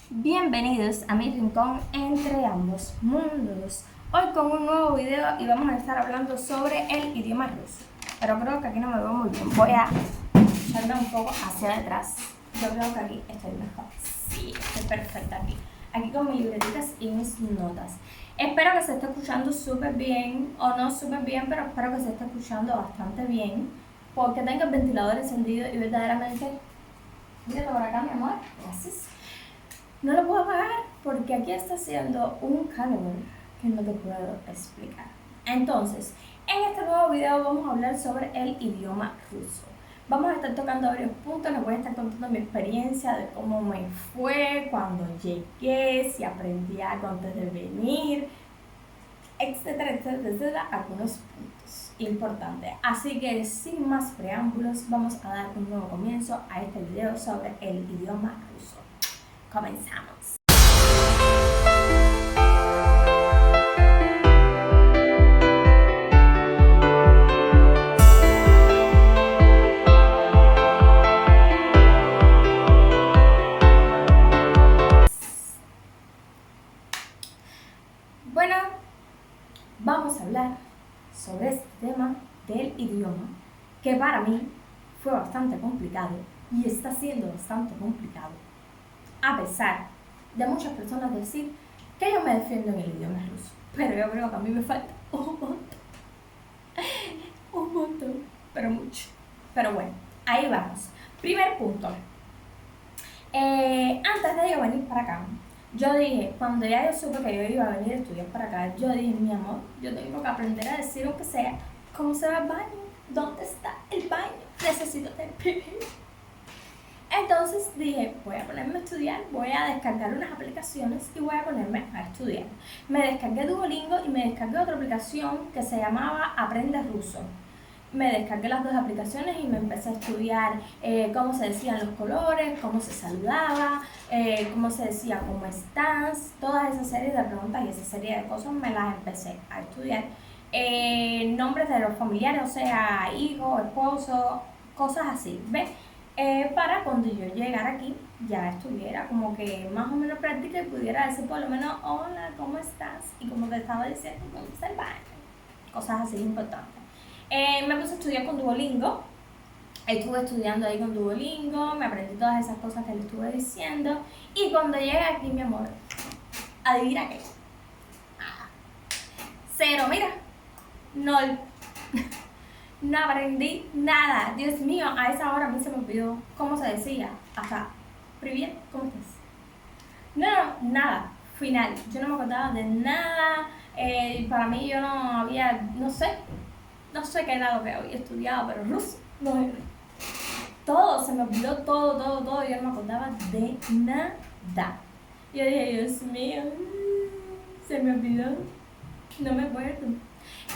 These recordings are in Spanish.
Bienvenidos a mi rincón entre ambos mundos. Hoy con un nuevo video y vamos a estar hablando sobre el idioma ruso. Pero creo que aquí no me veo muy bien. Voy a echarme un poco hacia detrás. Yo creo que aquí estoy mejor. Sí, estoy perfecta aquí. Aquí con mis libretitas y mis notas. Espero que se esté escuchando súper bien, o no súper bien, pero espero que se esté escuchando bastante bien. Porque tengo el ventilador encendido y verdaderamente... Míralo por acá, mi amor. Gracias. No lo puedo apagar porque aquí está haciendo un calor que no te puedo explicar. Entonces, en este nuevo video vamos a hablar sobre el idioma ruso. Vamos a estar tocando varios puntos, les voy a estar contando mi experiencia de cómo me fue cuando llegué, si aprendí algo antes de venir, etcétera, etcétera, etcétera, algunos puntos importantes. Así que sin más preámbulos, vamos a dar un nuevo comienzo a este video sobre el idioma ruso. Comenzamos. Bueno, vamos a hablar sobre este tema del idioma que para mí fue bastante complicado y está siendo bastante complicado, a pesar de muchas personas decir que yo me defiendo en el idioma ruso, pero yo creo que a mí me falta un montón, pero mucho. Pero bueno, ahí vamos. Primer punto. Antes de yo venir para acá, yo dije, cuando ya yo supe que yo iba a venir a estudiar para acá, yo dije, mi amor, yo tengo que aprender a decir aunque sea cómo se va el baño, dónde está el baño, necesito tener pipí. Entonces dije, voy a ponerme a estudiar, voy a descargar unas aplicaciones y voy a ponerme a estudiar. Me descargué Duolingo y me descargué otra aplicación que se llamaba Aprende Ruso. Me descargué las dos aplicaciones y me empecé a estudiar cómo se decían los colores, cómo se saludaba, cómo se decía cómo estás, todas esas series de preguntas y esa serie de cosas me las empecé a estudiar. Nombres de los familiares, o sea, hijo, esposo, cosas así, ¿ves? Para cuando yo llegara aquí ya estuviera como que más o menos práctica y pudiera decir por lo menos hola, ¿cómo estás? Y como te estaba diciendo, ¿cómo está el baño? Cosas así importantes. Me puse a estudiar con Duolingo, estuve estudiando ahí con Duolingo, me aprendí todas esas cosas que le estuve diciendo y cuando llegué aquí, mi amor, adivina qué, cero, mira, no, no aprendí nada, Dios mío, a esa hora a mí se me olvidó cómo se decía, hasta, Privet, ¿cómo estás? No, nada, final, yo no me acordaba de nada, para mí yo no había, no sé qué era lo que había estudiado, pero ruso, no era. Todo, se me olvidó todo, yo no me acordaba de nada. Yo dije, Dios mío, se me olvidó, no me acuerdo.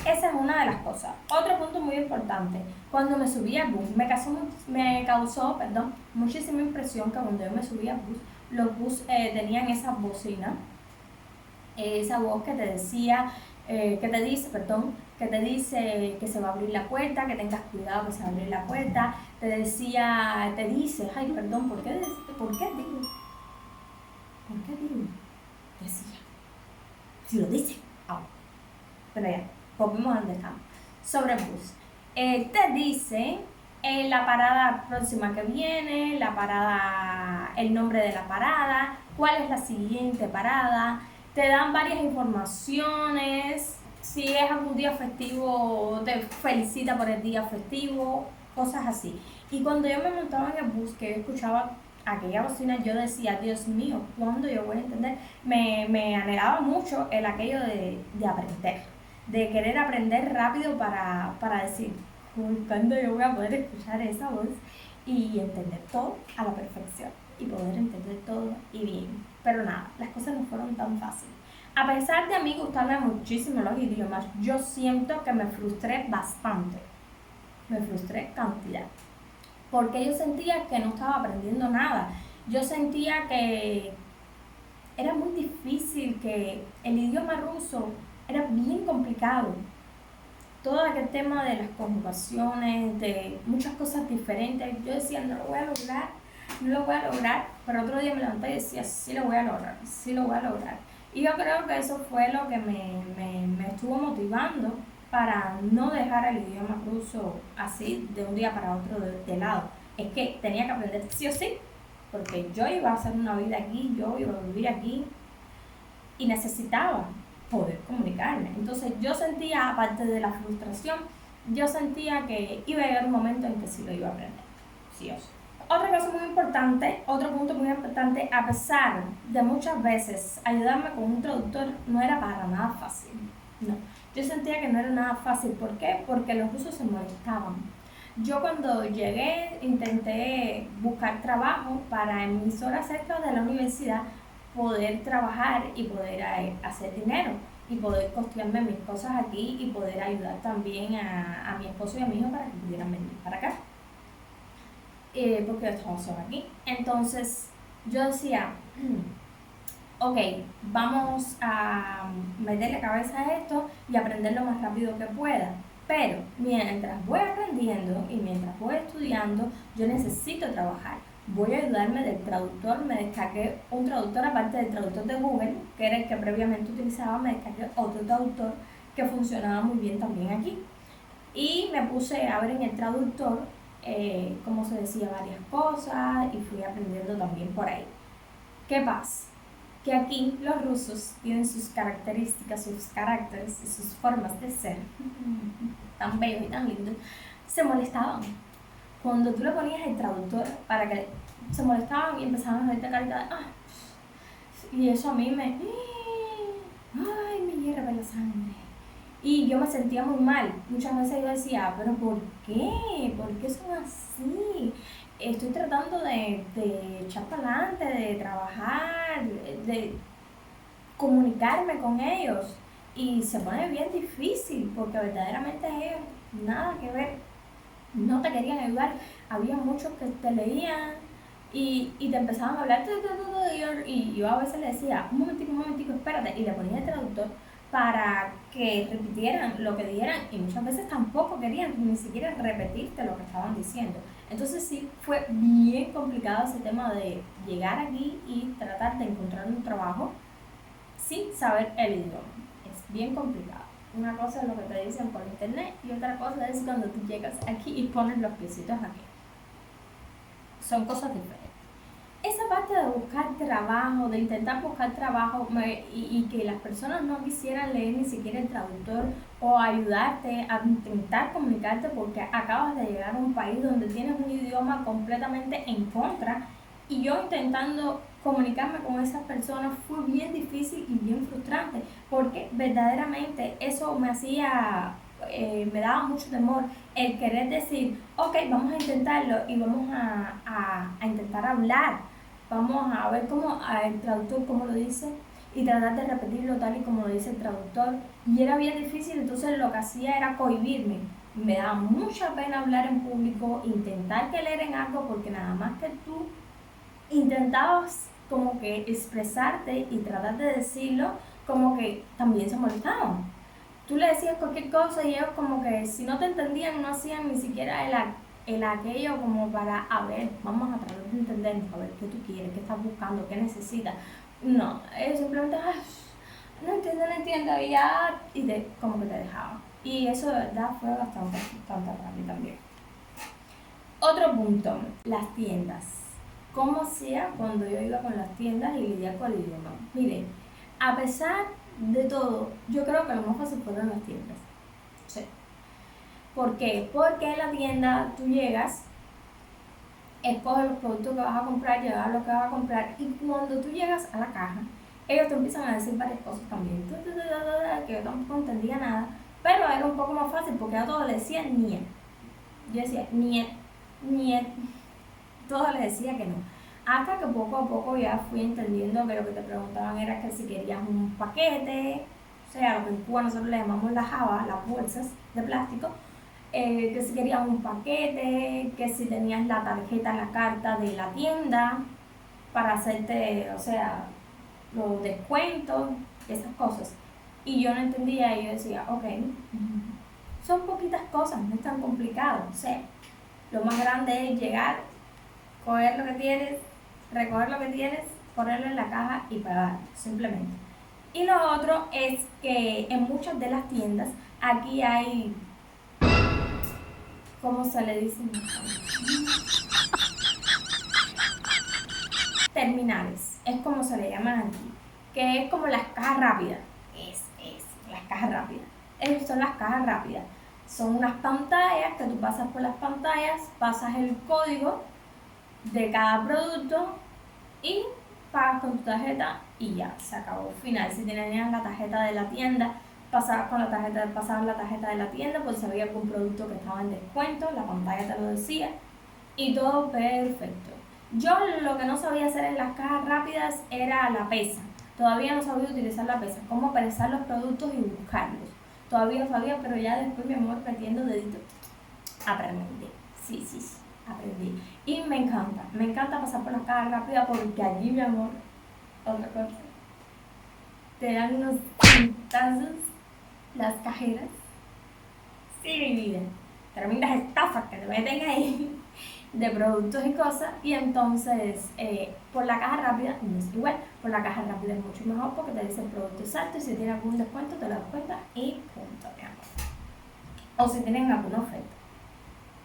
Esa es una de las cosas. Otro punto muy importante, cuando me subí al bus, me causó muchísima impresión que cuando yo me subí al bus, los bus tenían esa bocina, esa voz que te decía, que te dice que se va a abrir la puerta, que tengas cuidado que se va a abrir la puerta, te dice, ay, perdón, ¿por qué digo? Decía, si lo dice, pero ya, volvemos a donde estamos, sobre el bus. Te dice la parada próxima que viene, el nombre de la parada, cuál es la siguiente parada, te dan varias informaciones, si es algún día festivo, te felicita por el día festivo, cosas así. Y cuando yo me montaba en el bus, que yo escuchaba aquella bocina, yo decía, Dios mío, ¿cuándo yo voy a entender? Me anhelaba mucho el aquello de aprender, de querer aprender rápido para decir, ¿cuándo yo voy a poder escuchar esa voz y entender todo a la perfección? Y poder entender todo y bien. Pero nada, las cosas no fueron tan fáciles. A pesar de a mí gustarme muchísimo los idiomas, yo siento que me frustré bastante. Me frustré cantidad. Porque yo sentía que no estaba aprendiendo nada. Yo sentía que era muy difícil, que el idioma ruso era bien complicado. Todo aquel tema de las conjugaciones, de muchas cosas diferentes, yo decía, no lo voy a lograr, no lo voy a lograr, pero otro día me levanté y decía, sí lo voy a lograr, sí lo voy a lograr. Y yo creo que eso fue lo que me estuvo motivando para no dejar el idioma ruso así de un día para otro de lado. Es que tenía que aprender sí o sí, porque yo iba a hacer una vida aquí, yo iba a vivir aquí y necesitaba poder comunicarme. Entonces yo sentía, aparte de la frustración, yo sentía que iba a llegar un momento en que sí lo iba a aprender, sí o sí. Otra cosa muy importante, otro punto muy importante, a pesar de muchas veces ayudarme con un traductor no era para nada fácil, no. Yo sentía que no era nada fácil, ¿por qué? Porque los rusos se molestaban. Yo cuando llegué intenté buscar trabajo para en mis horas extras de la universidad poder trabajar y poder hacer dinero y poder costearme mis cosas aquí y poder ayudar también a mi esposo y a mi hijo para que pudieran venir para acá. Porque estamos solo aquí. Entonces yo decía, ok, vamos a meterle cabeza a esto y aprender lo más rápido que pueda. Pero mientras voy aprendiendo y mientras voy estudiando, yo necesito trabajar. Voy a ayudarme del traductor, me descargué un traductor aparte del traductor de Google, que era el que previamente utilizaba, me descargué otro traductor que funcionaba muy bien también aquí. Y me puse a ver en el traductor cómo se decía varias cosas y fui aprendiendo también por ahí. ¿Qué pasa? Que aquí los rusos tienen sus características, sus caracteres y sus formas de ser tan bellos y tan lindos, se molestaban. Cuando tú le ponías el traductor para que se molestaban y empezaban a hacerte carita de y eso a mí me me hierve la sangre. Y yo me sentía muy mal. Muchas veces yo decía, pero ¿por qué? ¿Por qué son así? Estoy tratando de echar para adelante, de trabajar, de comunicarme con ellos. Y se pone bien difícil porque verdaderamente ellos nada que ver, no te querían ayudar. Había muchos que te leían y te empezaban a hablar y yo a veces le decía, un momentico, espérate, y le ponía el traductor para que repitieran lo que dijeran y muchas veces tampoco querían ni siquiera repetirte lo que estaban diciendo. Entonces sí, fue bien complicado ese tema de llegar aquí y tratar de encontrar un trabajo sin saber el idioma. Es bien complicado. Una cosa es lo que te dicen por internet y otra cosa es cuando tú llegas aquí y pones los piecitos aquí. Son cosas diferentes. Esa parte de buscar trabajo, de intentar buscar trabajo y que las personas no quisieran leer ni siquiera el traductor o ayudarte a intentar comunicarte porque acabas de llegar a un país donde tienes un idioma completamente en contra y yo intentando comunicarme con esas personas fue bien difícil y bien frustrante porque verdaderamente eso me hacía, me daba mucho temor el querer decir, ok, vamos a intentarlo y vamos a intentar hablar. Vamos a ver cómo el traductor cómo lo dice y tratar de repetirlo tal y como lo dice el traductor. Y era bien difícil, entonces lo que hacía era cohibirme. Me daba mucha pena hablar en público, intentar que leer en algo, porque nada más que tú intentabas como que expresarte y tratar de decirlo, como que también se molestaban. Tú le decías cualquier cosa y ellos como que si no te entendían no hacían ni siquiera el aquello como para, a ver, vamos a tratar de entender, a ver qué tú quieres, qué estás buscando, qué necesitas. No, ellos simplemente, no entiendo, y ya, como que te dejaban. Y eso de verdad fue bastante para mí también. Otro punto, las tiendas. ¿Cómo hacía cuando yo iba con las tiendas y lidiar con el idioma? Miren, a pesar de todo, yo creo que lo más fácil fueron las tiendas. Sí. ¿Por qué? Porque en la tienda tú llegas, escoges los productos que vas a comprar, llevas lo que vas a comprar y cuando tú llegas a la caja, ellos te empiezan a decir varias cosas también, que yo tampoco entendía nada, pero era un poco más fácil porque a todos le decían niet. Yo decía niet, todo le decía que no. Hasta que poco a poco ya fui entendiendo que lo que te preguntaban era que si querías un paquete, o sea, lo que en Cuba nosotros le llamamos la java, las bolsas de plástico, que si querías un paquete, que si tenías la tarjeta, la carta de la tienda para hacerte, o sea, los descuentos, esas cosas. Y yo no entendía y yo decía, ok, son poquitas cosas, no es tan complicado. O sea, lo más grande es llegar coger lo que tienes, recoger lo que tienes, ponerlo en la caja y pagar, simplemente. Y lo otro es que en muchas de las tiendas aquí hay, ¿cómo se le dice? Terminales, es como se le llaman aquí, que es como las cajas rápidas. Las cajas rápidas. Esas son las cajas rápidas. Son unas pantallas que tú pasas por las pantallas, pasas el código de cada producto y pagas con tu tarjeta y ya, se acabó. Final, si tenías la tarjeta de la tienda, pasabas la tarjeta de la tienda, pues si había algún producto que estaba en descuento, la pantalla te lo decía y todo perfecto. Yo lo que no sabía hacer en las cajas rápidas era la pesa. Todavía no sabía utilizar la pesa, cómo pesar los productos y buscarlos. Todavía no sabía, pero ya después, mi amor, metiendo dedito, aprendí. Sí, aprendí. Y me encanta pasar por las cajas rápidas porque allí, mi amor, otra cosa, te dan unos pintazos las cajeras. Sí, mi vida. Tremendas estafas que te meten ahí de productos y cosas, y entonces por la caja rápida no es igual. Por la caja rápida es mucho mejor porque te dice el producto exacto y si tiene algún descuento te lo das cuenta y punto, mi amor. O si tienen alguna oferta.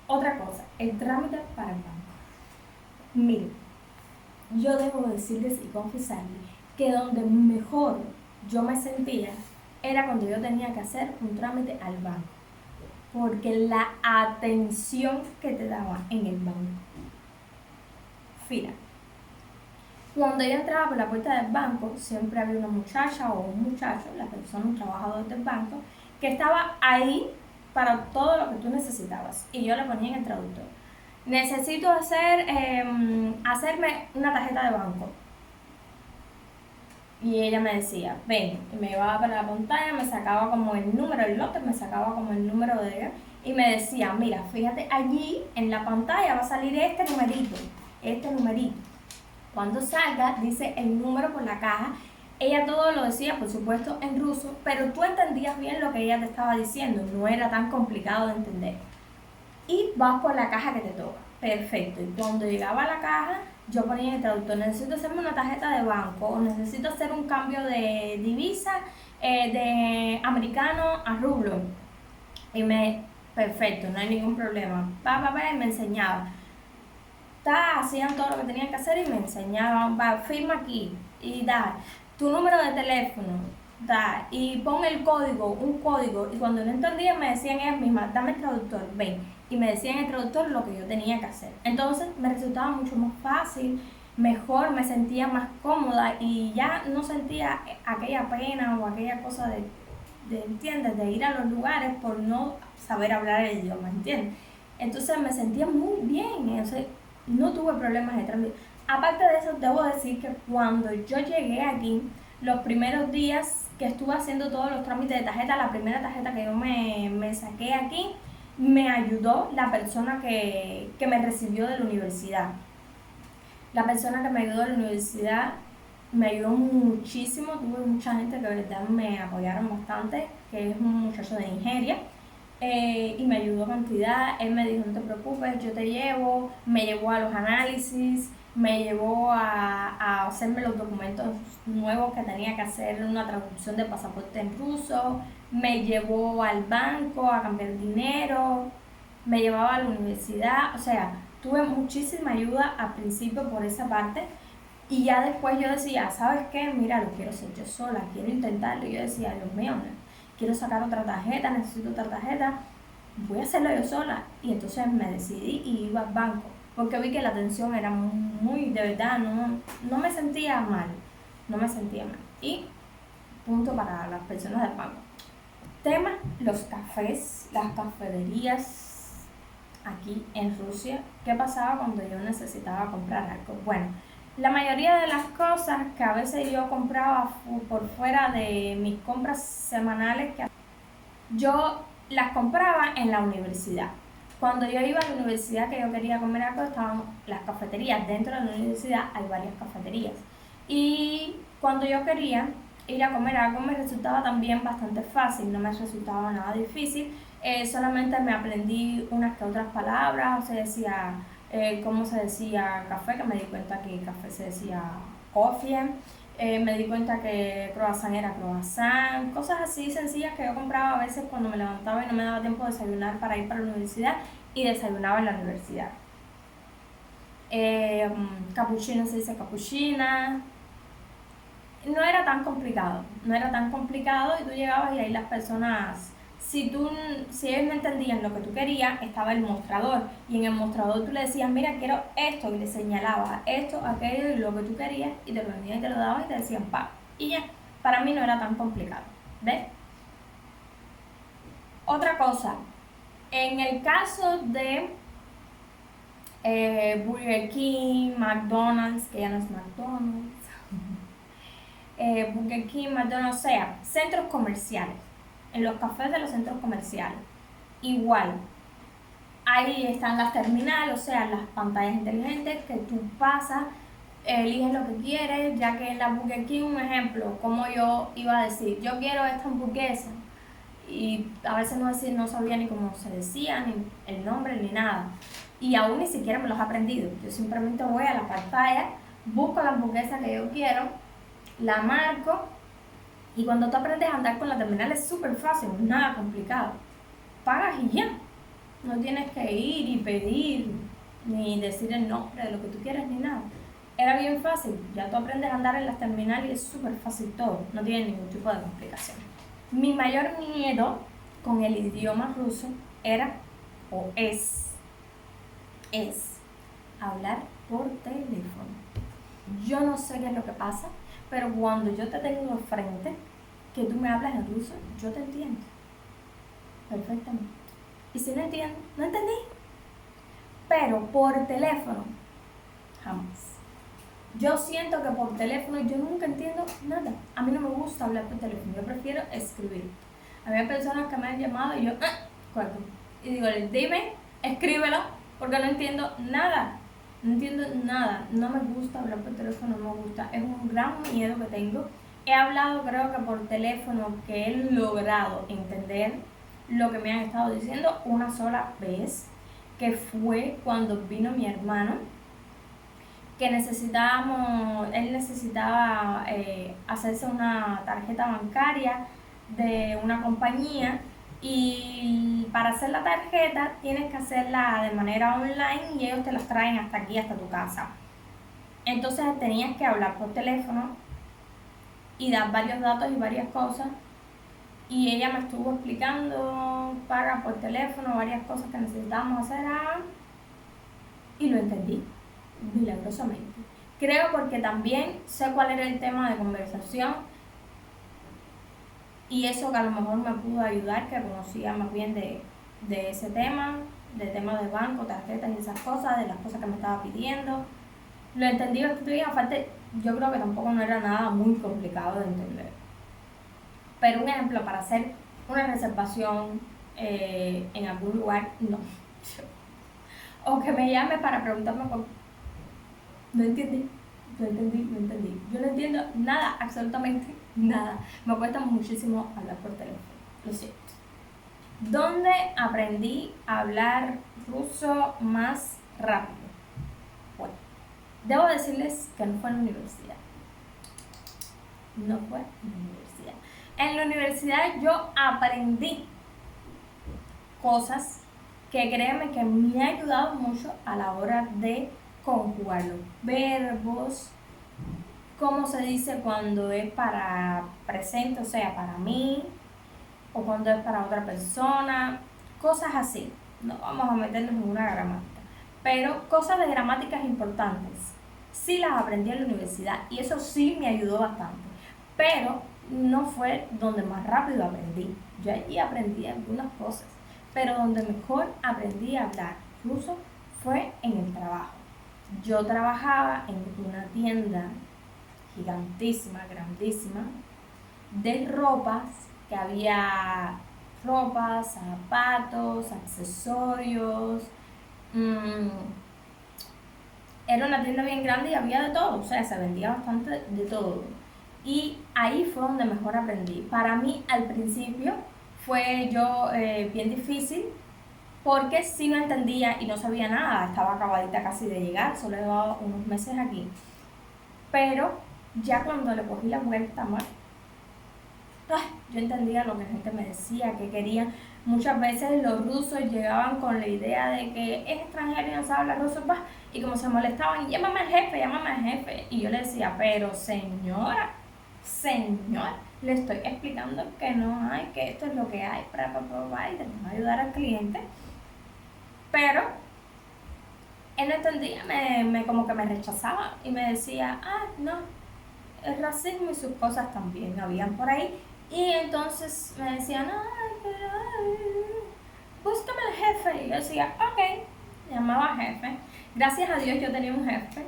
Otra cosa, el trámite para el banco. Miren, yo debo decirles y confesarles que donde mejor yo me sentía era cuando yo tenía que hacer un trámite al banco, porque la atención que te daba en el banco. Fila. Cuando yo entraba por la puerta del banco, siempre había una muchacha o un muchacho, la persona, un trabajador del banco, que estaba ahí para todo lo que tú necesitabas. Y yo le ponía en el traductor: necesito hacerme una tarjeta de banco. Y ella me decía, ven, y me llevaba para la pantalla, me sacaba como el número del lote, me sacaba como el número de ella, y me decía, mira, fíjate, allí en la pantalla va a salir este numerito. Cuando salga, dice el número por la caja. Ella todo lo decía, por supuesto, en ruso, pero tú entendías bien lo que ella te estaba diciendo, no era tan complicado de entender. Y vas por la caja que te toca. Perfecto. Y cuando llegaba a la caja, yo ponía en el traductor: necesito hacerme una tarjeta de banco, o necesito hacer un cambio de divisa de americano a rublo. Y perfecto, no hay ningún problema. Y me enseñaba. Hacían todo lo que tenían que hacer y me enseñaban, firma aquí y da tu número de teléfono, y pon un código, y cuando no entendía me decían ellas mismas, dame el traductor, ven, y me decían el traductor lo que yo tenía que hacer. Entonces me resultaba mucho más fácil, mejor, me sentía más cómoda y ya no sentía aquella pena o aquella cosa ¿entiendes? De ir a los lugares por no saber hablar el idioma, ¿entiendes? Entonces me sentía muy bien, no tuve problemas de trámite. Aparte de eso, debo decir que cuando yo llegué aquí, los primeros días que estuve haciendo todos los trámites de tarjeta, la primera tarjeta que yo me saqué aquí, me ayudó la persona que me recibió de la universidad. La persona que me ayudó de la universidad me ayudó muchísimo, tuve mucha gente que de verdad me apoyaron bastante, que es un muchacho de Nigeria. Y me ayudó cantidad. Él me dijo, no te preocupes, yo te llevo, me llevó a los análisis, me llevó a hacerme los documentos nuevos que tenía que hacer, una traducción de pasaporte en ruso, me llevó al banco a cambiar dinero, me llevaba a la universidad, o sea, tuve muchísima ayuda al principio por esa parte. Y ya después yo decía, ¿sabes qué? Mira, lo quiero hacer yo sola, quiero intentarlo. Y yo decía, Dios mío, quiero sacar otra tarjeta, necesito otra tarjeta, voy a hacerlo yo sola. Y entonces me decidí y iba al banco, porque vi que la atención era muy, de verdad, no me sentía mal, Y punto para las personas del banco. Tema, los cafés, las cafeterías aquí en Rusia. ¿Qué pasaba cuando yo necesitaba comprar algo? Bueno, la mayoría de las cosas que a veces yo compraba por fuera de mis compras semanales, yo las compraba en la universidad. Cuando yo iba a la universidad que yo quería comer algo, estaban las cafeterías. Dentro de la universidad hay varias cafeterías. Y cuando yo quería ir a comer algo me resultaba también bastante fácil, no me resultaba nada difícil. Solamente me aprendí unas que otras palabras, o sea, decía cómo se decía café, que me di cuenta que café se decía coffee. Me di cuenta que croissant era croissant, cosas así sencillas que yo compraba a veces cuando me levantaba y no me daba tiempo de desayunar para ir para la universidad, y desayunaba en la universidad. Cappuccino se dice cappuccina. No era tan complicado, y tú llegabas y ahí las personas, si ellos no entendían lo que tú querías, estaba el mostrador, y en el mostrador tú le decías, mira, quiero esto, y le señalabas esto, aquello y lo que tú querías, y te lo vendían y te lo daban y te decían pa, y ya. Para mí no era tan complicado, ¿ves? Otra cosa, en el caso de Burger King, McDonald's, que ya no es McDonald's, Burger King, McDonald's, o sea, centros comerciales, en los cafés de los centros comerciales, igual, ahí están las terminales, o sea, las pantallas inteligentes que tú pasas, eliges lo que quieres, ya que en la Burger King, un ejemplo, como yo iba a decir, yo quiero esta hamburguesa, y a veces no sabía ni cómo se decía, ni el nombre, ni nada, y aún ni siquiera me los he aprendido. Yo simplemente voy a la pantalla, busco la hamburguesa que yo quiero, la marco, y cuando tú aprendes a andar con la terminal es súper fácil, nada complicado. Pagas y ya. No tienes que ir y pedir, ni decir el nombre de lo que tú quieres, ni nada. Era bien fácil. Ya tú aprendes a andar en las terminales y es súper fácil todo. No tiene ningún tipo de complicación. Mi mayor miedo con el idioma ruso era, o es hablar por teléfono. Yo no sé qué es lo que pasa, pero cuando yo te tengo enfrente, que tú me hablas en ruso, yo te entiendo perfectamente. Y si no entiendo, no entendí. Pero por teléfono, jamás. Yo siento que por teléfono yo nunca entiendo nada. A mí no me gusta hablar por teléfono, yo prefiero escribir. Había personas que me han llamado y yo, cuelgo. Y digo, dime, escríbelo, porque no entiendo nada. No entiendo nada. No me gusta hablar por teléfono, no me gusta. Es un gran miedo que tengo. He hablado, creo que por teléfono, que he logrado entender lo que me han estado diciendo una sola vez, que fue cuando vino mi hermano, que él necesitaba hacerse una tarjeta bancaria de una compañía, y para hacer la tarjeta tienes que hacerla de manera online y ellos te las traen hasta aquí, hasta tu casa. Entonces tenías que hablar por teléfono y dar varios datos y varias cosas, y ella me estuvo explicando, paga por teléfono, varias cosas que necesitábamos hacer, y lo entendí milagrosamente. Creo porque también sé cuál era el tema de conversación, y eso que a lo mejor me pudo ayudar, que conocía más bien de ese tema, de temas de banco, tarjetas y esas cosas, de las cosas que me estaba pidiendo. Lo entendí bastante bien, aparte yo creo que tampoco no era nada muy complicado de entender. Pero un ejemplo, para hacer una reservación en algún lugar, no. O que me llame para preguntarme no entendí. Yo no entiendo nada, absolutamente nada. Me cuesta muchísimo hablar por teléfono, lo siento. ¿Dónde aprendí a hablar ruso más rápido? Bueno, debo decirles que no fue en la universidad. No fue en la universidad. En la universidad yo aprendí cosas que, créeme, que me ha ayudado mucho a la hora de conjugar los verbos, cómo se dice cuando es para presente, o sea, para mí, o cuando es para otra persona, cosas así. No vamos a meternos en una gramática, pero cosas de gramáticas importantes sí las aprendí en la universidad, y eso sí me ayudó bastante, pero no fue donde más rápido aprendí. Yo allí aprendí algunas cosas, pero donde mejor aprendí a hablar ruso fue en el trabajo. Yo trabajaba en una tienda gigantísima, grandísima, de ropas, que había ropas, zapatos, accesorios. Era una tienda bien grande y había de todo, o sea, se vendía bastante de todo. Y ahí fue donde mejor aprendí. Para mí, al principio, fue bien difícil, porque sí no entendía y no sabía nada, estaba acabadita casi de llegar, solo llevaba unos meses aquí. Pero ya cuando le cogí la vuelta más, yo entendía lo que la gente me decía, que querían. Muchas veces los rusos llegaban con la idea de que es extranjero y no sabe hablar ruso, y como se molestaban, llámame al jefe. Y yo le decía, pero señora, le estoy explicando que no hay, que esto es lo que hay, y tenemos que ayudar al cliente. Pero él no entendía, como que me rechazaba y me decía, no, el racismo y sus cosas también habían por ahí. Y entonces me decían, búscame al jefe. Y yo decía, ok, llamaba al jefe. Gracias a Dios yo tenía un jefe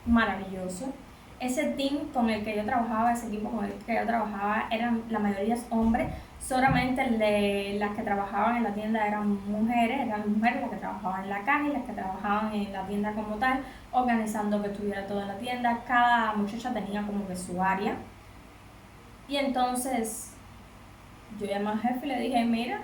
maravilloso. Ese team con el que yo trabajaba, ese equipo con el que yo trabajaba, eran la mayoría hombres. Solamente las que trabajaban en la tienda eran mujeres las que trabajaban en la caja y las que trabajaban en la tienda como tal, organizando que estuviera todo en la tienda. Cada muchacha tenía como que su área. Y entonces yo llamé al jefe y le dije, mira,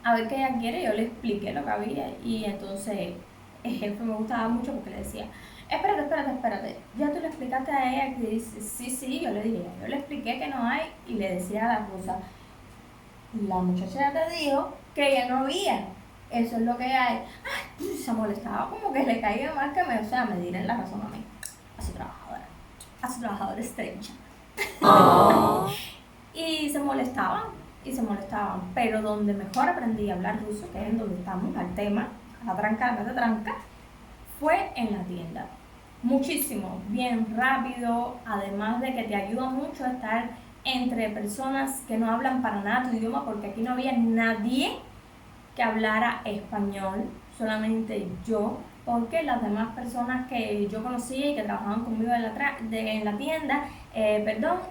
a ver qué ella quiere. Yo le expliqué lo que había y entonces el jefe me gustaba mucho porque le decía, espérate, ya tú le explicaste a ella. Que dice, sí, yo le dije, yo le expliqué que no hay. Y le decía a la rusa, la muchacha ya te dijo que ya no había, eso es lo que hay. Se molestaba, como que le caía mal que me dieran la razón a mí, a su trabajadora estrecha. Y se molestaban, pero donde mejor aprendí a hablar ruso, que es en donde estamos, al tema, a la tranca, fue en la tienda. Muchísimo, bien rápido, además de que te ayuda mucho a estar entre personas que no hablan para nada tu idioma, porque aquí no había nadie que hablara español, solamente yo, porque las demás personas que yo conocía y que trabajaban conmigo en la tienda,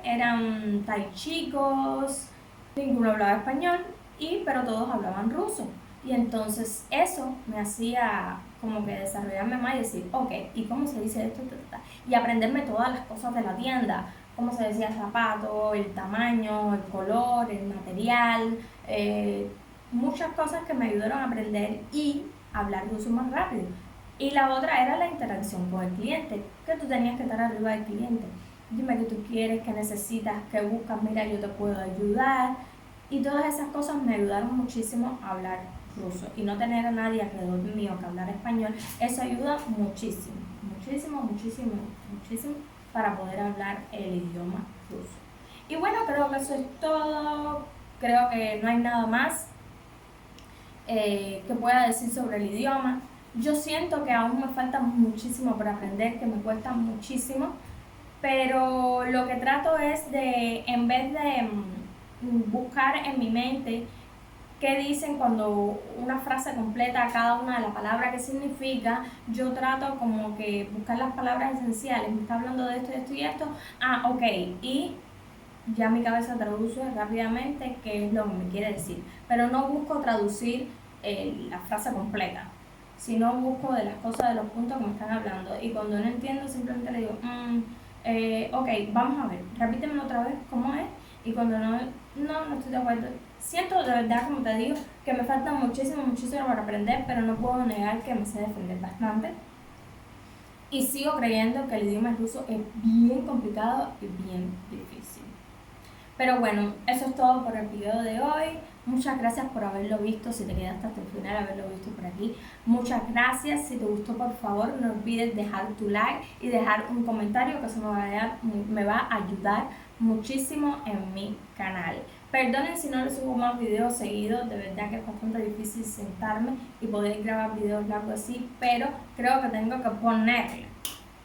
eran thai chicos, ninguno hablaba español, pero todos hablaban ruso. Y entonces eso me hacía como que desarrollarme más y decir, ok, ¿y cómo se dice esto? Y aprenderme todas las cosas de la tienda, cómo se decía el zapato, el tamaño, el color, el material, muchas cosas que me ayudaron a aprender y hablar ruso más rápido. Y la otra era la interacción con el cliente, que tú tenías que estar arriba del cliente. Dime qué tú quieres, qué necesitas, qué buscas, mira, yo te puedo ayudar. Y todas esas cosas me ayudaron muchísimo a hablar ruso. Y no tener a nadie alrededor mío que hablar español, eso ayuda muchísimo para poder hablar el idioma ruso. Y bueno, creo que eso es todo. Creo que no hay nada más que pueda decir sobre el idioma. Yo siento que aún me falta muchísimo por aprender, que me cuesta muchísimo, pero lo que trato es de, en vez de buscar en mi mente qué dicen cuando una frase completa cada una de las palabras, qué significa, yo trato como que buscar las palabras esenciales. Me está hablando de esto y esto, ok, y ya mi cabeza traduce rápidamente qué es lo que me quiere decir, pero no busco traducir la frase completa, sino busco de las cosas, de los puntos que me están hablando, y cuando no entiendo simplemente le digo, ok, vamos a ver, repítemelo otra vez, ¿cómo es? Y cuando no estoy de acuerdo, siento de verdad, como te digo, que me falta muchísimo para aprender, pero no puedo negar que me sé defender bastante. Y sigo creyendo que el idioma ruso es bien complicado y bien difícil. Pero bueno, eso es todo por el video de hoy. Muchas gracias por haberlo visto, si te quedaste hasta el final, haberlo visto por aquí. Muchas gracias. Si te gustó, por favor, no olvides dejar tu like y dejar un comentario, que eso me va a ayudar muchísimo en mi canal. Perdonen si no les subo más videos seguidos, de verdad que es bastante difícil sentarme y poder grabar videos largos así, pero creo que tengo que ponerle,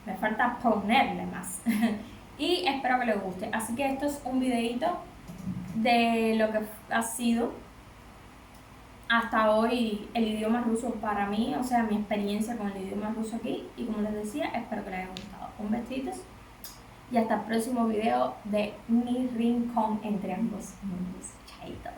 me falta ponerle más. Y espero que les guste. Así que esto es un videito de lo que ha sido hasta hoy el idioma ruso para mí, o sea, mi experiencia con el idioma ruso aquí. Y como les decía, espero que les haya gustado. Un besito y hasta el próximo video de mi rincón entre ambos mundos. Chaito.